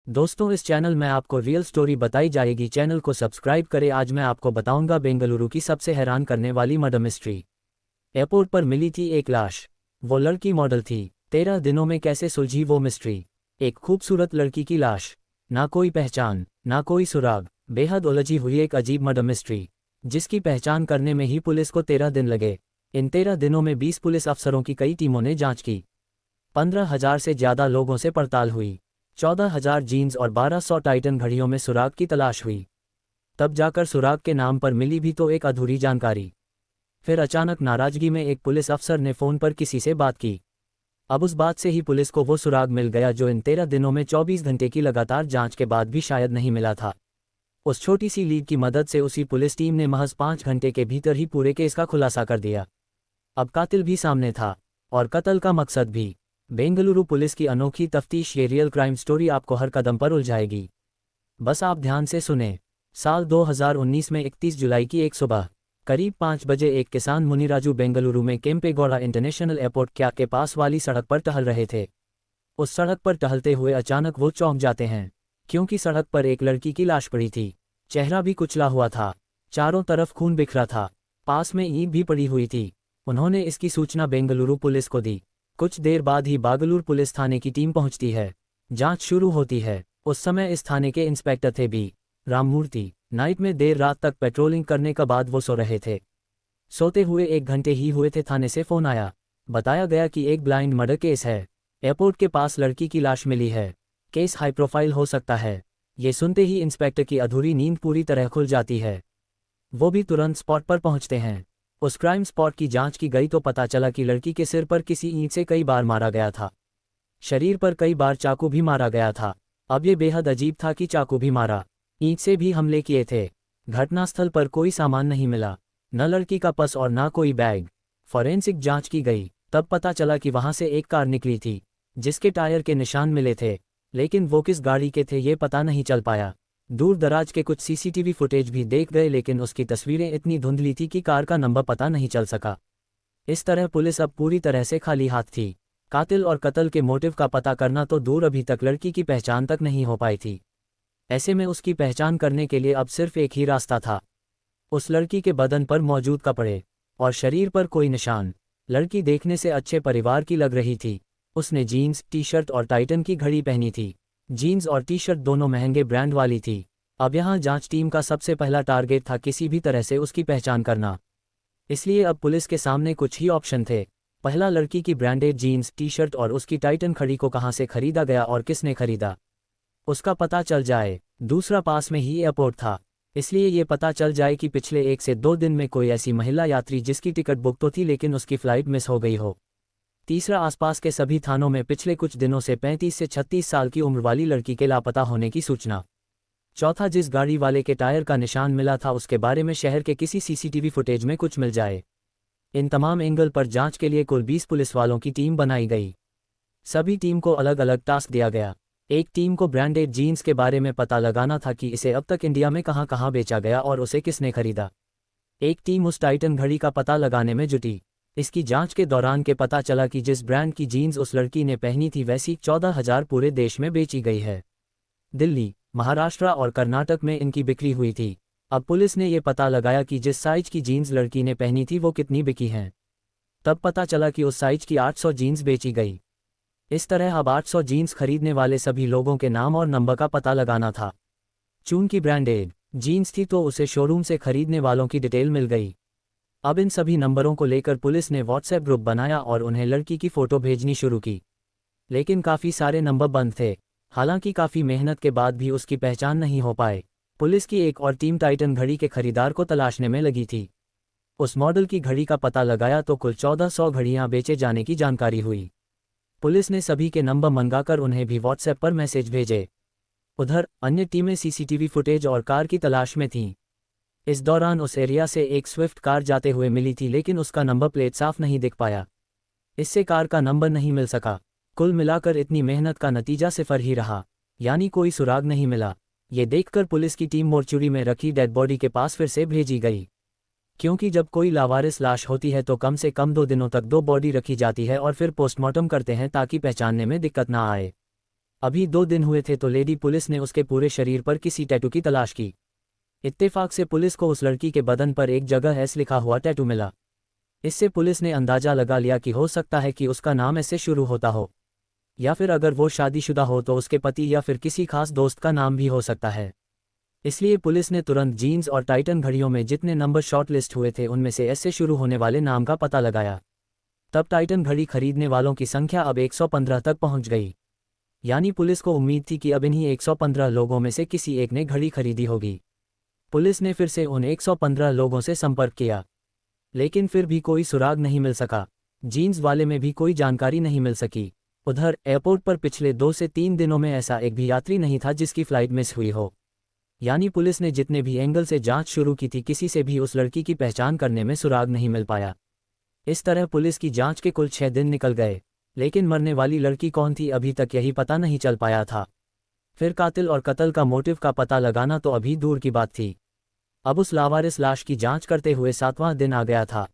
दोस्तों, इस चैनल में आपको रियल स्टोरी बताई जाएगी। चैनल को सब्सक्राइब करें। आज मैं आपको बताऊंगा बेंगलुरु की सबसे हैरान करने वाली मर्डर मिस्ट्री। एयरपोर्ट पर मिली थी एक लाश। वो लड़की मॉडल थी। 13 दिनों में कैसे सुलझी वो मिस्ट्री। एक खूबसूरत लड़की की लाश, ना कोई पहचान, ना कोई सुराग। बेहद उलझी हुई एक अजीब मर्डर मिस्ट्री, जिसकी पहचान करने में ही पुलिस को 13 दिन लगे। इन 13 दिनों में 20 पुलिस अफसरों की कई टीमों ने जांच की। 15,000 से ज़्यादा लोगों से पड़ताल हुई। 14,000 जीन्स और 1,200 टाइटन घड़ियों में सुराग की तलाश हुई। तब जाकर सुराग के नाम पर मिली भी तो एक अधूरी जानकारी। फिर अचानक नाराजगी में एक पुलिस अफसर ने फ़ोन पर किसी से बात की। अब उस बात से ही पुलिस को वो सुराग मिल गया जो इन 13 दिनों में 24 घंटे की लगातार जांच के बाद भी शायद नहीं मिला था। उस छोटी सी लीड की मदद से उसी पुलिस टीम ने महज 5 घंटे के भीतर ही पूरे केस का खुलासा कर दिया। अब कातिल भी सामने था, और कत्ल का मकसद भी। बेंगलुरु पुलिस की अनोखी तफ्तीश, ये रियल क्राइम स्टोरी आपको हर कदम पर उलझाएगी। बस आप ध्यान से सुने। साल 2019 में 31 जुलाई की एक सुबह करीब 5 बजे एक किसान मुनिराजू बेंगलुरु में केम्पेगौड़ा इंटरनेशनल एयरपोर्ट के पास वाली सड़क पर टहल रहे थे। उस सड़क पर टहलते हुए अचानक वो चौंक जाते हैं, क्योंकि सड़क पर एक लड़की की लाश पड़ी थी। चेहरा भी कुचला हुआ था, चारों तरफ खून बिखरा था, पास में ईंट भी पड़ी हुई थी। उन्होंने इसकी सूचना बेंगलुरु पुलिस को दी। कुछ देर बाद ही बागलूर पुलिस थाने की टीम पहुंचती है। जांच शुरू होती है। उस समय इस थाने के इंस्पेक्टर थे बी राममूर्ति। नाइट में देर रात तक पेट्रोलिंग करने के बाद वो सो रहे थे। सोते हुए 1 घंटे ही हुए थे, थाने से फ़ोन आया। बताया गया कि एक ब्लाइंड मर्डर केस है। एयरपोर्ट के पास लड़की की लाश मिली है। केस हाई प्रोफाइल हो सकता है। ये सुनते ही इंस्पेक्टर की अधूरी नींद पूरी तरह खुल जाती है। वो भी तुरंत स्पॉट पर पहुंचते हैं। उस क्राइम स्पॉट की जांच की गई तो पता चला कि लड़की के सिर पर किसी ईंट से कई बार मारा गया था। शरीर पर कई बार चाकू भी मारा गया था। अब ये बेहद अजीब था कि चाकू भी मारा, ईंट से भी हमले किए थे। घटनास्थल पर कोई सामान नहीं मिला, न लड़की का पर्स और ना कोई बैग। फॉरेंसिक जांच की गई, तब पता चला कि वहां से एक कार निकली थी, जिसके टायर के निशान मिले थे, लेकिन वो किस गाड़ी के थे ये पता नहीं चल पाया। दूर दराज के कुछ सीसीटीवी फुटेज भी देख गए, लेकिन उसकी तस्वीरें इतनी धुंधली थी कि कार का नंबर पता नहीं चल सका। इस तरह पुलिस अब पूरी तरह से खाली हाथ थी। कातिल और कत्ल के मोटिव का पता करना तो दूर, अभी तक लड़की की पहचान तक नहीं हो पाई थी। ऐसे में उसकी पहचान करने के लिए अब सिर्फ एक ही रास्ता था। उस लड़की के बदन पर मौजूद कपड़े और शरीर पर कोई निशान। लड़की देखने से अच्छे परिवार की लग रही थी। उसने जीन्स, टी शर्ट और टाइटन की घड़ी पहनी थी। जीन्स और टी शर्ट दोनों महंगे ब्रांड वाली थी। अब यहाँ जांच टीम का सबसे पहला टारगेट था किसी भी तरह से उसकी पहचान करना। इसलिए अब पुलिस के सामने कुछ ही ऑप्शन थे। पहला, लड़की की ब्रांडेड जीन्स, टी शर्ट और उसकी टाइटन घड़ी को कहाँ से खरीदा गया और किसने खरीदा, उसका पता चल जाए। दूसरा, पास में ही एयरपोर्ट था, इसलिए ये पता चल जाए कि पिछले 1 से 2 दिन में कोई ऐसी महिला यात्री जिसकी टिकट बुक तो थी लेकिन उसकी फ्लाइट मिस हो गई हो। तीसरा, आसपास के सभी थानों में पिछले कुछ दिनों से 35 से 36 साल की उम्र वाली लड़की के लापता होने की सूचना। चौथा, जिस गाड़ी वाले के टायर का निशान मिला था उसके बारे में शहर के किसी सीसीटीवी फुटेज में कुछ मिल जाए। इन तमाम एंगल पर जांच के लिए कुल 20 पुलिस वालों की टीम बनाई गई। सभी टीम को अलग अलग टास्क दिया गया। एक टीम को ब्रांडेड जीन्स के बारे में पता लगाना था कि इसे अब तक इंडिया में कहां कहां बेचा गया और उसे किसने खरीदा। एक टीम उस टाइटन घड़ी का पता लगाने में जुटी। इसकी जांच के दौरान के पता चला कि जिस ब्रांड की जीन्स उस लड़की ने पहनी थी वैसी 14,000 पूरे देश में बेची गई है। दिल्ली, महाराष्ट्र और कर्नाटक में इनकी बिक्री हुई थी। अब पुलिस ने ये पता लगाया कि जिस साइज की जीन्स लड़की ने पहनी थी वो कितनी बिकी हैं। तब पता चला कि उस साइज की 800 जीन्स बेची गई। इस तरह अब 800 जीन्स खरीदने वाले सभी लोगों के नाम और नंबर का पता लगाना था। चूंकि ब्रांडेड जीन्स थी तो उसे शोरूम से खरीदने वालों की डिटेल मिल गई। अब इन सभी नंबरों को लेकर पुलिस ने व्हाट्सएप ग्रुप बनाया और उन्हें लड़की की फ़ोटो भेजनी शुरू की। लेकिन काफ़ी सारे नंबर बंद थे। हालांकि काफ़ी मेहनत के बाद भी उसकी पहचान नहीं हो पाए। पुलिस की एक और टीम टाइटन घड़ी के खरीदार को तलाशने में लगी थी। उस मॉडल की घड़ी का पता लगाया तो कुल 1400 घड़ियां बेचे जाने की जानकारी हुई। पुलिस ने सभी के नंबर मंगाकर उन्हें भी व्हाट्सएप पर मैसेज भेजे। उधर अन्य टीमें सीसीटीवी फुटेज और कार की तलाश में थीं। इस दौरान उस एरिया से एक स्विफ्ट कार जाते हुए मिली थी, लेकिन उसका नंबर प्लेट साफ नहीं दिख पाया। इससे कार का नंबर नहीं मिल सका। कुल मिलाकर इतनी मेहनत का नतीजा सिफर ही रहा, यानी कोई सुराग नहीं मिला। ये देखकर पुलिस की टीम मोर्चुरी में रखी डेड बॉडी के पास फिर से भेजी गई, क्योंकि जब कोई लावारिस लाश होती है तो कम से कम 2 दिनों तक 2 बॉडी रखी जाती है और फिर पोस्टमार्टम करते हैं ताकि पहचानने में दिक्कत ना आए। अभी 2 दिन हुए थे तो लेडी पुलिस ने उसके पूरे शरीर पर किसी टैटू की तलाश की। इत्तेफाक से पुलिस को उस लड़की के बदन पर एक जगह एस लिखा हुआ टैटू मिला। इससे पुलिस ने अंदाजा लगा लिया कि हो सकता है कि उसका नाम ऐसे शुरू होता हो, या फिर अगर वो शादीशुदा हो तो उसके पति या फिर किसी खास दोस्त का नाम भी हो सकता है। इसलिए पुलिस ने तुरंत जीन्स और टाइटन घड़ियों में जितने नंबर शॉर्ट लिस्ट हुए थे उनमें से एस से शुरू होने वाले नाम का पता लगाया। तब टाइटन घड़ी खरीदने वालों की संख्या अब 115 तक पहुंच गई। यानी पुलिस को उम्मीद थी कि अब इन्हीं 115 लोगों में से किसी एक ने घड़ी खरीदी होगी। पुलिस ने फिर से उन 115 लोगों से संपर्क किया, लेकिन फिर भी कोई सुराग नहीं मिल सका। जीन्स वाले में भी कोई जानकारी नहीं मिल सकी। उधर एयरपोर्ट पर पिछले 2 से 3 दिनों में ऐसा एक भी यात्री नहीं था जिसकी फ्लाइट मिस हुई हो। यानी पुलिस ने जितने भी एंगल से जांच शुरू की थी, किसी से भी उस लड़की की पहचान करने में सुराग नहीं मिल पाया। इस तरह पुलिस की जांच के कुल 6 दिन निकल गए, लेकिन मरने वाली लड़की कौन थी अभी तक यही पता नहीं चल पाया था। फिर कातिल और कत्ल का मोटिव का पता लगाना तो अभी दूर की बात थी। अब उस लावारिस लाश की जांच करते हुए 7वां दिन आ गया था।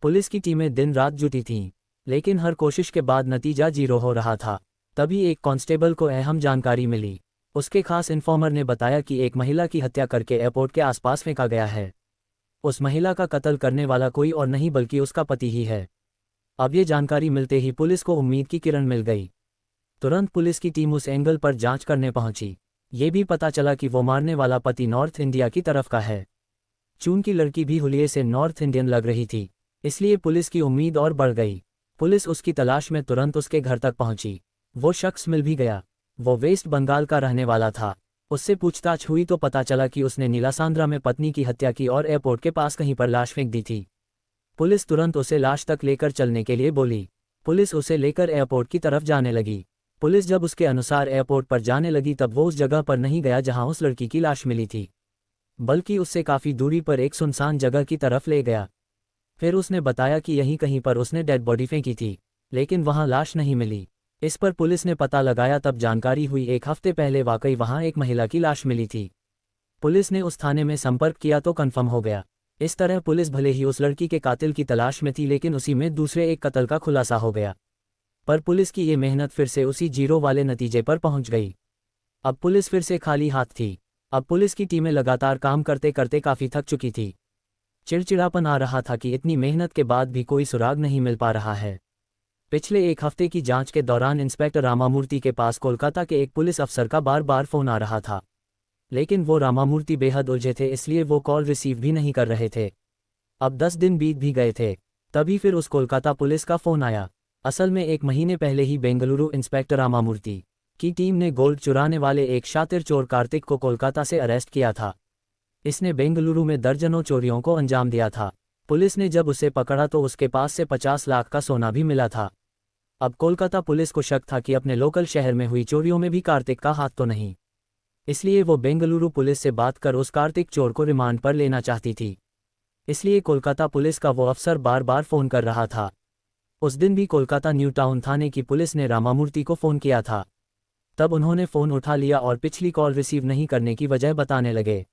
पुलिस की टीमें दिन रात जुटी थीं, लेकिन हर कोशिश के बाद नतीजा 0 हो रहा था। तभी एक कांस्टेबल को अहम जानकारी मिली। उसके खास इन्फॉर्मर ने बताया कि एक महिला की हत्या करके एयरपोर्ट के आसपास फेंका गया है। उस महिला का कत्ल करने वाला कोई और नहीं बल्कि उसका पति ही है। अब ये जानकारी मिलते ही पुलिस को उम्मीद की किरण मिल गई। तुरंत पुलिस की टीम उस एंगल पर जांच करने पहुंची। ये भी पता चला कि वो मारने वाला पति नॉर्थ इंडिया की तरफ का है। चूंकि लड़की भी हुलिये से नॉर्थ इंडियन लग रही थी, इसलिए पुलिस की उम्मीद और बढ़ गई। पुलिस उसकी तलाश में तुरंत उसके घर तक पहुंची। वो शख्स मिल भी गया। वो वेस्ट बंगाल का रहने वाला था। उससे पूछताछ हुई तो पता चला कि उसने नीलासांद्रा में पत्नी की हत्या की और एयरपोर्ट के पास कहीं पर लाश फेंक दी थी। पुलिस तुरंत उसे लाश तक लेकर चलने के लिए बोली। पुलिस उसे लेकर एयरपोर्ट की तरफ जाने लगी। पुलिस जब उसके अनुसार एयरपोर्ट पर जाने लगी तब वो उस जगह पर नहीं गया जहां उस लड़की की लाश मिली थी, बल्कि उससे काफ़ी दूरी पर एक सुनसान जगह की तरफ ले गया। फिर उसने बताया कि यहीं कहीं पर उसने डेड बॉडी फेंकी थी, लेकिन वहां लाश नहीं मिली। इस पर पुलिस ने पता लगाया तब जानकारी हुई 1 हफ्ते पहले वाकई वहां एक महिला की लाश मिली थी। पुलिस ने उस थाने में संपर्क किया तो कन्फर्म हो गया। इस तरह पुलिस भले ही उस लड़की के कातिल की तलाश में थी, लेकिन उसी में दूसरे एक कत्ल का खुलासा हो गया। पर पुलिस की ये मेहनत फिर से उसी 0 वाले नतीजे पर पहुंच गई। अब पुलिस फिर से खाली हाथ थी। अब पुलिस की टीमें लगातार काम करते करते काफ़ी थक चुकी थी। चिड़चिड़ापन आ रहा था कि इतनी मेहनत के बाद भी कोई सुराग नहीं मिल पा रहा है। पिछले 1 हफ्ते की जांच के दौरान इंस्पेक्टर रामामूर्ति के पास कोलकाता के एक पुलिस अफसर का बार बार फ़ोन आ रहा था, लेकिन वो रामामूर्ति बेहद उलझे थे, इसलिए वो कॉल रिसीव भी नहीं कर रहे थे। अब 10 दिन बीत भी गए थे, तभी फिर उस कोलकाता पुलिस का फ़ोन आया। असल में 1 महीने पहले ही बेंगलुरु इंस्पेक्टर रामामूर्ति की टीम ने गोल्ड चुराने वाले एक शातिर चोर कार्तिक को कोलकाता से अरेस्ट किया था। इसने बेंगलुरु में दर्जनों चोरियों को अंजाम दिया था। पुलिस ने जब उसे पकड़ा तो उसके पास से 50 लाख का सोना भी मिला था। अब कोलकाता पुलिस को शक था कि अपने लोकल शहर में हुई चोरियों में भी कार्तिक का हाथ तो नहीं, इसलिए वो बेंगलुरु पुलिस से बात कर उस कार्तिक चोर को रिमांड पर लेना चाहती थी। इसलिए कोलकाता पुलिस का वो अफसर बार बार फ़ोन कर रहा था। उस दिन भी कोलकाता न्यू टाउन थाने की पुलिस ने रामामूर्ति को फ़ोन किया था। तब उन्होंने फ़ोन उठा लिया और पिछली कॉल रिसीव नहीं करने की वजह बताने लगे।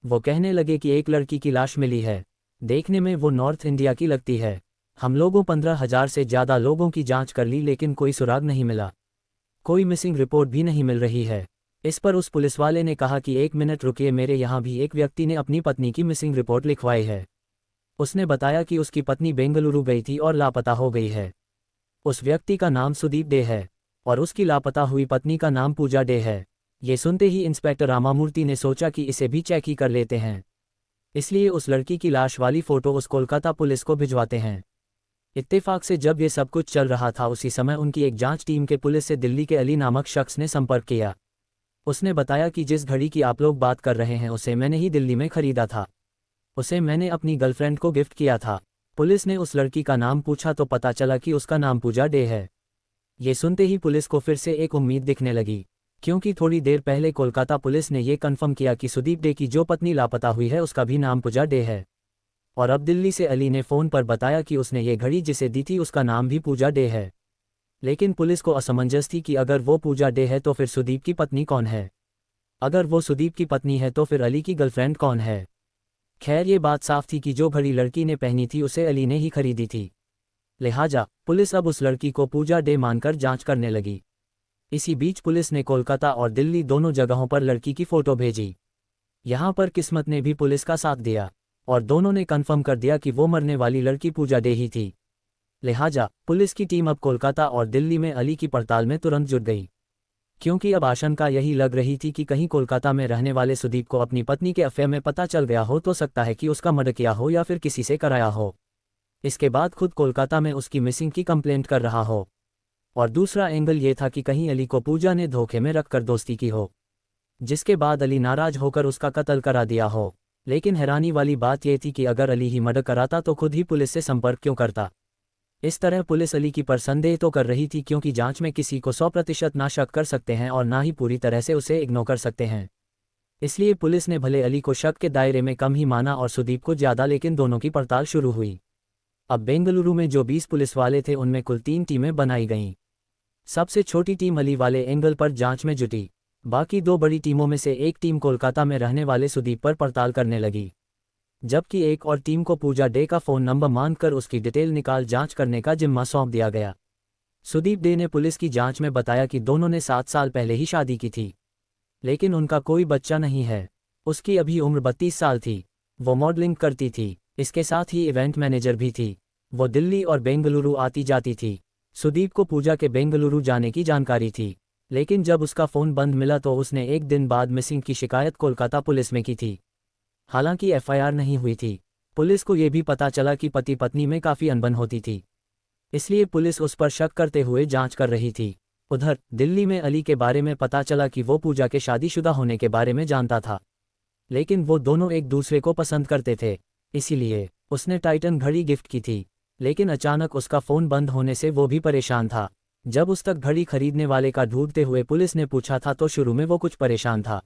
वो कहने लगे कि एक लड़की की लाश मिली है, देखने में वो नॉर्थ इंडिया की लगती है। हम लोगों 15,000 से ज़्यादा लोगों की जांच कर ली, लेकिन कोई सुराग नहीं मिला। कोई मिसिंग रिपोर्ट भी नहीं मिल रही है। इस पर उस पुलिस वाले ने कहा कि 1 मिनट रुकिए, मेरे यहाँ भी एक व्यक्ति ने अपनी पत्नी की मिसिंग रिपोर्ट लिखवाई है। उसने बताया कि उसकी पत्नी बेंगलुरु गई थी और लापता हो गई है। उस व्यक्ति का नाम सुदीप डे है और उसकी लापता हुई पत्नी का नाम पूजा डे है। ये सुनते ही इंस्पेक्टर रामामूर्ति ने सोचा कि इसे भी चेक ही कर लेते हैं, इसलिए उस लड़की की लाश वाली फ़ोटो उस कोलकाता पुलिस को भिजवाते हैं। इत्तेफाक से जब ये सब कुछ चल रहा था, उसी समय उनकी एक जांच टीम के पुलिस से दिल्ली के अली नामक शख्स ने संपर्क किया। उसने बताया कि जिस घड़ी की आप लोग बात कर रहे हैं उसे मैंने ही दिल्ली में खरीदा था। उसे मैंने अपनी गर्लफ्रेंड को गिफ्ट किया था। पुलिस ने उस लड़की का नाम पूछा तो पता चला कि उसका नाम पूजा डे है। ये सुनते ही पुलिस को फिर से एक उम्मीद दिखने लगी, क्योंकि थोड़ी देर पहले कोलकाता पुलिस ने ये कन्फर्म किया कि सुदीप डे की जो पत्नी लापता हुई है उसका भी नाम पूजा डे है। और अब दिल्ली से अली ने फ़ोन पर बताया कि उसने ये घड़ी जिसे दी थी उसका नाम भी पूजा डे है। लेकिन पुलिस को असमंजस थी कि अगर वो पूजा डे है तो फिर सुदीप की पत्नी कौन है। अगर वो सुदीप की पत्नी है तो फिर अली की गर्लफ्रेंड कौन है। खैर ये बात साफ थी कि जो घड़ी लड़की ने पहनी थी उसे अली ने ही खरीदी थी। लिहाजा पुलिस अब उस लड़की को पूजा डे मानकर जांच करने लगी। इसी बीच पुलिस ने कोलकाता और दिल्ली दोनों जगहों पर लड़की की फोटो भेजी। यहाँ पर किस्मत ने भी पुलिस का साथ दिया और दोनों ने कंफर्म कर दिया कि वो मरने वाली लड़की पूजा डे ही थी। लिहाजा पुलिस की टीम अब कोलकाता और दिल्ली में अली की पड़ताल में तुरंत जुट गई, क्योंकि अब आशंका यही लग रही थी कि कहीं कोलकाता में रहने वाले सुदीप को अपनी पत्नी के अफेयर में पता चल गया हो तो सकता है कि उसका मर्डर किया हो या फिर किसी से कराया हो। इसके बाद खुद कोलकाता में उसकी मिसिंग की कंप्लेंट कर रहा हो। और दूसरा एंगल ये था कि कहीं अली को पूजा ने धोखे में रखकर दोस्ती की हो, जिसके बाद अली नाराज होकर उसका कत्ल करा दिया हो। लेकिन हैरानी वाली बात यह थी कि अगर अली ही मर्डर कराता तो खुद ही पुलिस से संपर्क क्यों करता। इस तरह पुलिस अली की पर संदेह तो कर रही थी, क्योंकि जांच में किसी को 100% ना शक कर सकते हैं और ना ही पूरी तरह से उसे इग्नोर कर सकते हैं। इसलिए पुलिस ने भले अली को शक के दायरे में कम ही माना और सुदीप को ज़्यादा, लेकिन दोनों की पड़ताल शुरू हुई। अब बेंगलुरु में जो 20 पुलिस वाले थे उनमें कुल 3 टीमें बनाई गईं। सबसे छोटी टीम अली वाले एंगल पर जांच में जुटी। बाकी 2 बड़ी टीमों में से एक टीम कोलकाता में रहने वाले सुदीप पर पड़ताल करने लगी, जबकि एक और टीम को पूजा डे का फ़ोन नंबर मानकर उसकी डिटेल निकाल जांच करने का जिम्मा सौंप दिया गया। सुदीप डे ने पुलिस की जांच में बताया कि दोनों ने 7 साल पहले ही शादी की थी, लेकिन उनका कोई बच्चा नहीं है। उसकी अभी उम्र 32 साल थी। वो मॉडलिंग करती थी, इसके साथ ही इवेंट मैनेजर भी थी। वो दिल्ली और बेंगलुरु आती जाती थी। सुदीप को पूजा के बेंगलुरु जाने की जानकारी थी, लेकिन जब उसका फ़ोन बंद मिला तो उसने एक दिन बाद मिसिंग की शिकायत कोलकाता पुलिस में की थी। हालांकि एफआईआर नहीं हुई थी। पुलिस को यह भी पता चला कि पति पत्नी में काफ़ी अनबन होती थी, इसलिए पुलिस उस पर शक करते हुए जांच कर रही थी। उधर दिल्ली में अली के बारे में पता चला कि वो पूजा के शादीशुदा होने के बारे में जानता था, लेकिन वो दोनों एक दूसरे को पसंद करते थे, इसीलिए उसने टाइटन घड़ी गिफ्ट की थी। लेकिन अचानक उसका फ़ोन बंद होने से वो भी परेशान था। जब उस तक घड़ी खरीदने वाले का ढूंढते हुए पुलिस ने पूछा था तो शुरू में वो कुछ परेशान था,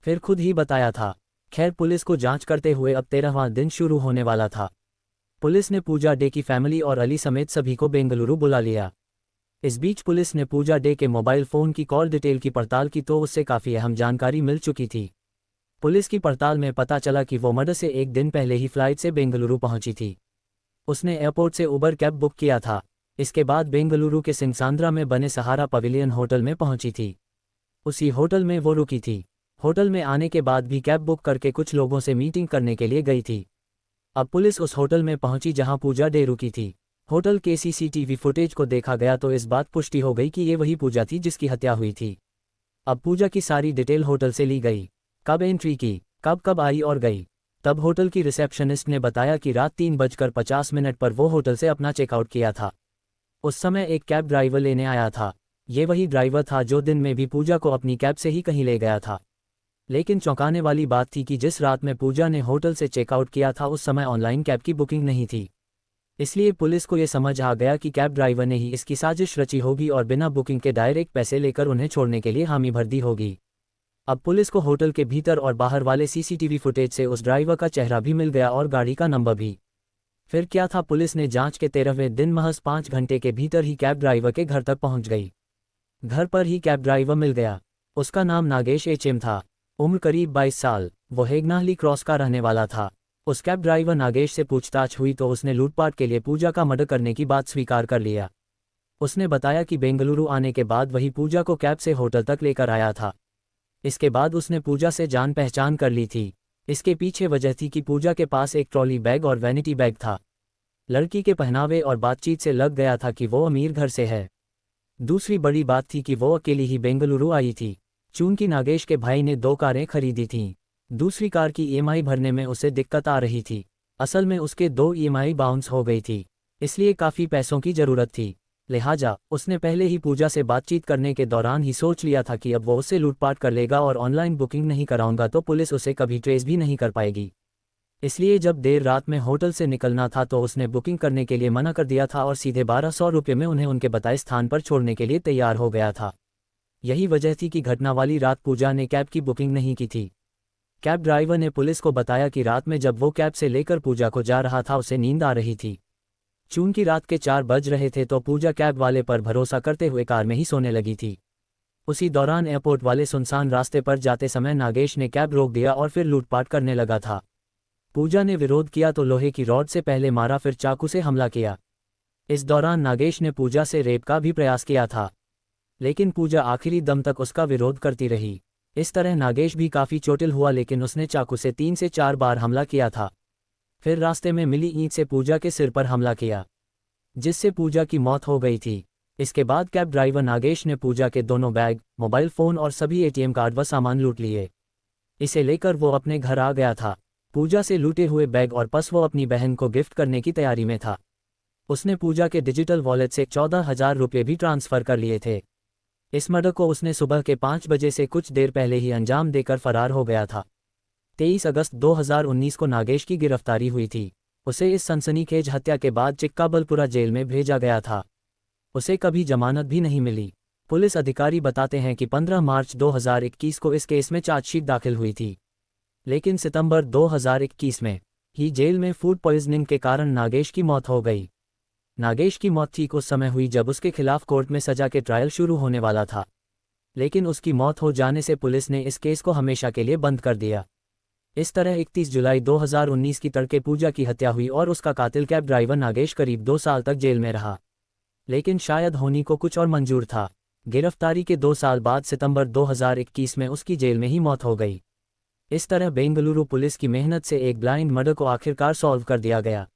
फिर खुद ही बताया था। खैर, पुलिस को जांच करते हुए अब 13वां दिन शुरू होने वाला था। पुलिस ने पूजा डे की फैमिली और अली समेत सभी को बेंगलुरु बुला लिया। इस बीच पुलिस ने पूजा डे के मोबाइल फ़ोन की कॉल डिटेल की पड़ताल की तो उससे काफ़ी अहम जानकारी मिल चुकी थी। पुलिस की पड़ताल में पता चला कि वो मर्डर से एक दिन पहले ही फ्लाइट से बेंगलुरु पहुंची थी। उसने एयरपोर्ट से उबर कैब बुक किया था। इसके बाद बेंगलुरु के सिंगसांद्रा में बने सहारा पवेलियन होटल में पहुंची थी। उसी होटल में वो रुकी थी। होटल में आने के बाद भी कैब बुक करके कुछ लोगों से मीटिंग करने के लिए गई थी। अब पुलिस उस होटल में पहुंची जहां पूजा डे रुकी थी। होटल के सीसीटीवी फुटेज को देखा गया तो इस बात पुष्टि हो गई कि ये वही पूजा थी जिसकी हत्या हुई थी। अब पूजा की सारी डिटेल होटल से ली गई, कब एंट्री की, कब कब आई और गई। तब होटल की रिसेप्शनिस्ट ने बताया कि रात 3:50 पर वो होटल से अपना चेकआउट किया था। उस समय एक कैब ड्राइवर लेने आया था। ये वही ड्राइवर था जो दिन में भी पूजा को अपनी कैब से ही कहीं ले गया था। लेकिन चौंकाने वाली बात थी कि जिस रात में पूजा ने होटल से चेकआउट किया था उस समय ऑनलाइन कैब की बुकिंग नहीं थी। इसलिए पुलिस को ये समझ आ गया कि कैब ड्राइवर ने ही इसकी साजिश रची होगी और बिना बुकिंग के डायरेक्ट पैसे लेकर उन्हें छोड़ने के लिए हामी भर दी होगी। अब पुलिस को होटल के भीतर और बाहर वाले सीसीटीवी फुटेज से उस ड्राइवर का चेहरा भी मिल गया और गाड़ी का नंबर भी। फिर क्या था, पुलिस ने जांच के 13वें दिन महज 5 घंटे के भीतर ही कैब ड्राइवर के घर तक पहुंच गई। घर पर ही कैब ड्राइवर मिल गया। उसका नाम नागेश एचएम था। उम्र करीब 22 साल। वो हेगनाहली क्रॉस का रहने वाला था। उस कैब ड्राइवर नागेश से पूछताछ हुई तो उसने लूटपाट के लिए पूजा का मर्डर करने की बात स्वीकार कर लिया। उसने बताया कि बेंगलुरु आने के बाद वही पूजा को कैब से होटल तक लेकर आया था। इसके बाद उसने पूजा से जान पहचान कर ली थी। इसके पीछे वजह थी कि पूजा के पास एक ट्रॉली बैग और वैनिटी बैग था। लड़की के पहनावे और बातचीत से लग गया था कि वो अमीर घर से है। दूसरी बड़ी बात थी कि वो अकेली ही बेंगलुरु आई थी। चूंकि नागेश के भाई ने 2 कारें खरीदी थीं, दूसरी कार की ईएमआई भरने में उसे दिक्कत आ रही थी। असल में उसके 2 ईएमआई बाउंस हो गई थी, इसलिए काफ़ी पैसों की ज़रूरत थी। लिहाजा उसने पहले ही पूजा से बातचीत करने के दौरान ही सोच लिया था कि अब वो उससे लूटपाट कर लेगा और ऑनलाइन बुकिंग नहीं कराऊंगा तो पुलिस उसे कभी ट्रेस भी नहीं कर पाएगी। इसलिए जब देर रात में होटल से निकलना था तो उसने बुकिंग करने के लिए मना कर दिया था और सीधे 1200 रुपये में उन्हें उनके बताए स्थान पर छोड़ने के लिए तैयार हो गया था। यही वजह थी कि घटना वाली रात पूजा ने कैब की बुकिंग नहीं की थी। कैब ड्राइवर ने पुलिस को बताया कि रात में जब वो कैब से लेकर पूजा को जा रहा था उसे नींद आ रही थी। चूंकि रात के 4 बज रहे थे तो पूजा कैब वाले पर भरोसा करते हुए कार में ही सोने लगी थी। उसी दौरान एयरपोर्ट वाले सुनसान रास्ते पर जाते समय नागेश ने कैब रोक दिया और फिर लूटपाट करने लगा था। पूजा ने विरोध किया तो लोहे की रॉड से पहले मारा, फिर चाकू से हमला किया। इस दौरान नागेश ने पूजा से रेप का भी प्रयास किया था। लेकिन पूजा आखिरी दम तक उसका विरोध करती रही। इस तरह नागेश भी काफ़ी चोटिल हुआ, लेकिन उसने चाकू से 3 से 4 बार हमला किया था। फिर रास्ते में मिली ईंट से पूजा के सिर पर हमला किया, जिससे पूजा की मौत हो गई थी। इसके बाद कैब ड्राइवर नागेश ने पूजा के दोनों बैग, मोबाइल फ़ोन और सभी एटीएम कार्ड व सामान लूट लिए। इसे लेकर वो अपने घर आ गया था। पूजा से लूटे हुए बैग और पर्स वो अपनी बहन को गिफ्ट करने की तैयारी में था। उसने पूजा के डिजिटल वॉलेट से 14,000 रुपये भी ट्रांसफ़र कर लिए थे। इस मर्डर को उसने सुबह के 5 बजे से कुछ देर पहले ही अंजाम देकर फरार हो गया था। 23 अगस्त 2019 को नागेश की गिरफ्तारी हुई थी। उसे इस सनसनीखेज हत्या के बाद चिक्काबलपुरा जेल में भेजा गया था। उसे कभी जमानत भी नहीं मिली। पुलिस अधिकारी बताते हैं कि 15 मार्च 2021 को इस केस में चार्जशीट दाखिल हुई थी, लेकिन सितंबर 2021 में ही जेल में फूड पॉइजनिंग के कारण नागेश की मौत हो गई। नागेश की मौत ठीक उस समय हुई जब उसके खिलाफ कोर्ट में सजा के ट्रायल शुरू होने वाला था, लेकिन उसकी मौत हो जाने से पुलिस ने इस केस को हमेशा के लिए बंद कर दिया। इस तरह 31 जुलाई 2019 की तड़के पूजा की हत्या हुई और उसका कातिल कैब ड्राइवर नागेश करीब 2 साल तक जेल में रहा। लेकिन शायद होनी को कुछ और मंजूर था। गिरफ्तारी के 2 साल बाद सितंबर 2021 में उसकी जेल में ही मौत हो गई। इस तरह बेंगलुरु पुलिस की मेहनत से एक ब्लाइंड मर्डर को आखिरकार सॉल्व कर दिया गया।